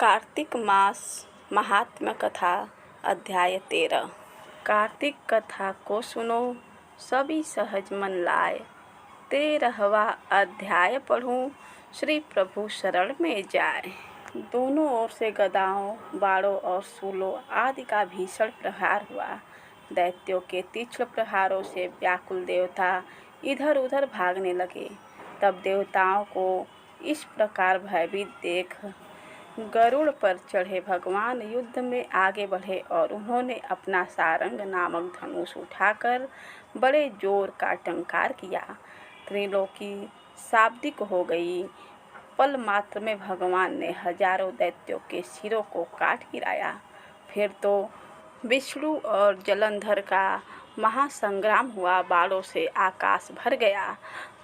कार्तिक मास महात्म्य कथा अध्याय 13। कार्तिक कथा को सुनो सभी सहज मन लाए। 13वां अध्याय पढ़ूं श्री प्रभु शरण में जाए। दोनों ओर से गदाओं, बाड़ों और शूलों आदि का भीषण प्रहार हुआ। दैत्यों के तीक्ष्ण प्रहारों से व्याकुल देवता इधर उधर भागने लगे। तब देवताओं को इस प्रकार भयभीत देख गरुड़ पर चढ़े भगवान युद्ध में आगे बढ़े और उन्होंने अपना सारंग नामक धनुष उठाकर बड़े जोर का टंकार किया। त्रिलोकी शाब्दिक हो गई। पल मात्र में भगवान ने हजारों दैत्यों के सिरों को काट गिराया। फिर तो विष्णु और जलंधर का महासंग्राम हुआ। बाणों से आकाश भर गया।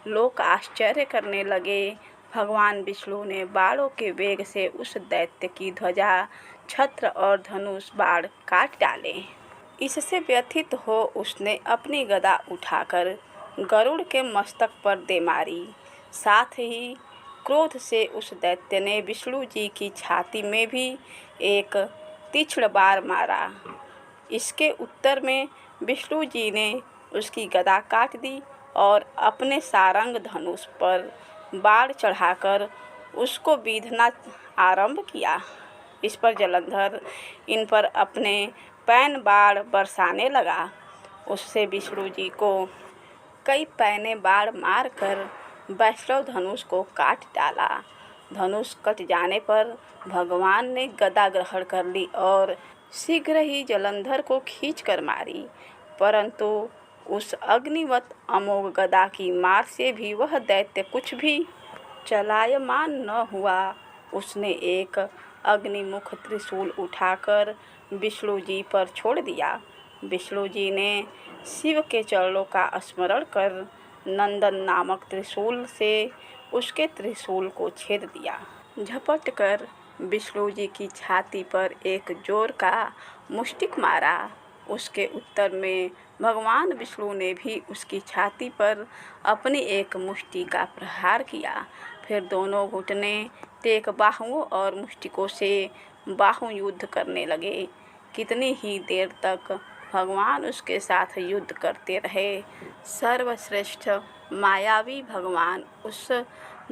लोग आश्चर्य करने लगे। भगवान विष्णु ने बाणों के वेग से उस दैत्य की ध्वजा, छत्र और धनुष बाण काट डाले। इससे व्यथित हो उसने अपनी गदा उठाकर गरुड़ के मस्तक पर दे मारी। साथ ही क्रोध से उस दैत्य ने विष्णु जी की छाती में भी एक तीक्ष्ण बाण मारा। इसके उत्तर में विष्णु जी ने उसकी गदा काट दी और अपने सारंग धनुष पर बाण चढ़ाकर उसको बीधना आरंभ किया। इस पर जलंधर इन पर अपने पैन बाण बरसाने लगा। उससे विष्णु जी को कई पैने बाण मारकर वैष्णव धनुष को काट डाला। धनुष कट जाने पर भगवान ने गदा ग्रहण कर ली और शीघ्र ही जलंधर को खींचकर मारी। परंतु उस अग्निवत अमोघ गदा की मार से भी वह दैत्य कुछ भी चलायमान न हुआ। उसने एक अग्निमुख त्रिशूल उठाकर विष्णु जी पर छोड़ दिया। विष्णु जी ने शिव के चरणों का स्मरण कर नंदन नामक त्रिशूल से उसके त्रिशूल को छेद दिया। झपट कर विष्णु जी की छाती पर एक जोर का मुष्टिक मारा। उसके उत्तर में भगवान विष्णु ने भी उसकी छाती पर अपनी एक मुष्टि का प्रहार किया। फिर दोनों घुटने टेक बाहुओं और मुष्टिकों से बाहु युद्ध करने लगे। कितनी ही देर तक भगवान उसके साथ युद्ध करते रहे। सर्वश्रेष्ठ मायावी भगवान उस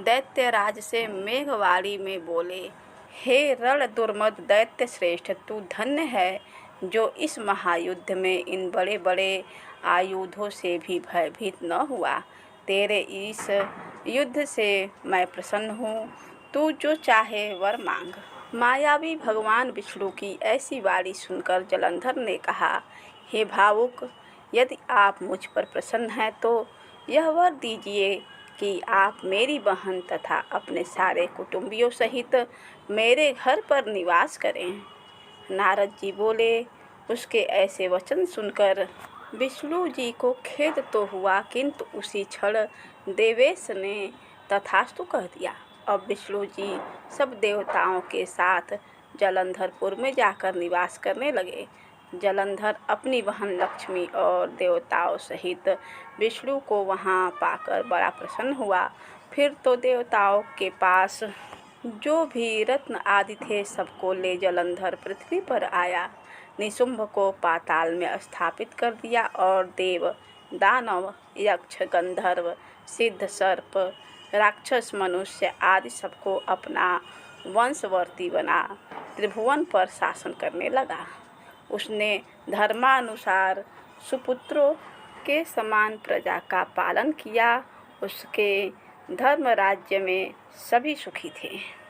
दैत्यराज से मेघवाणी में बोले, हे रण दुर्मद दैत्य श्रेष्ठ, तू धन्य है जो इस महायुद्ध में इन बड़े बड़े आयुधों से भी भयभीत न हुआ। तेरे इस युद्ध से मैं प्रसन्न हूँ। तू जो चाहे वर मांग। मायावी भगवान विष्णु की ऐसी वाणी सुनकर जलंधर ने कहा, हे भावुक, यदि आप मुझ पर प्रसन्न हैं तो यह वर दीजिए कि आप मेरी बहन तथा अपने सारे कुटुंबियों सहित मेरे घर पर निवास करें। नारद जी बोले। उसके ऐसे वचन सुनकर विष्णु जी को खेद तो हुआ, किंतु उसी क्षण देवेश ने तथास्तु कह दिया। अब विष्णु जी सब देवताओं के साथ जलंधरपुर में जाकर निवास करने लगे। जलंधर अपनी बहन लक्ष्मी और देवताओं सहित विष्णु को वहां पाकर बड़ा प्रसन्न हुआ। फिर तो देवताओं के पास जो भी रत्न आदि थे सबको ले जलंधर पृथ्वी पर आया। निशुंभ को पाताल में स्थापित कर दिया और देव, दानव, यक्ष, गंधर्व, सिद्ध, सर्प, राक्षस, मनुष्य आदि सबको अपना वंशवर्ती बना त्रिभुवन पर शासन करने लगा। उसने धर्मानुसार सुपुत्रों के समान प्रजा का पालन किया। उसके धर्म राज्य में सभी सुखी थे।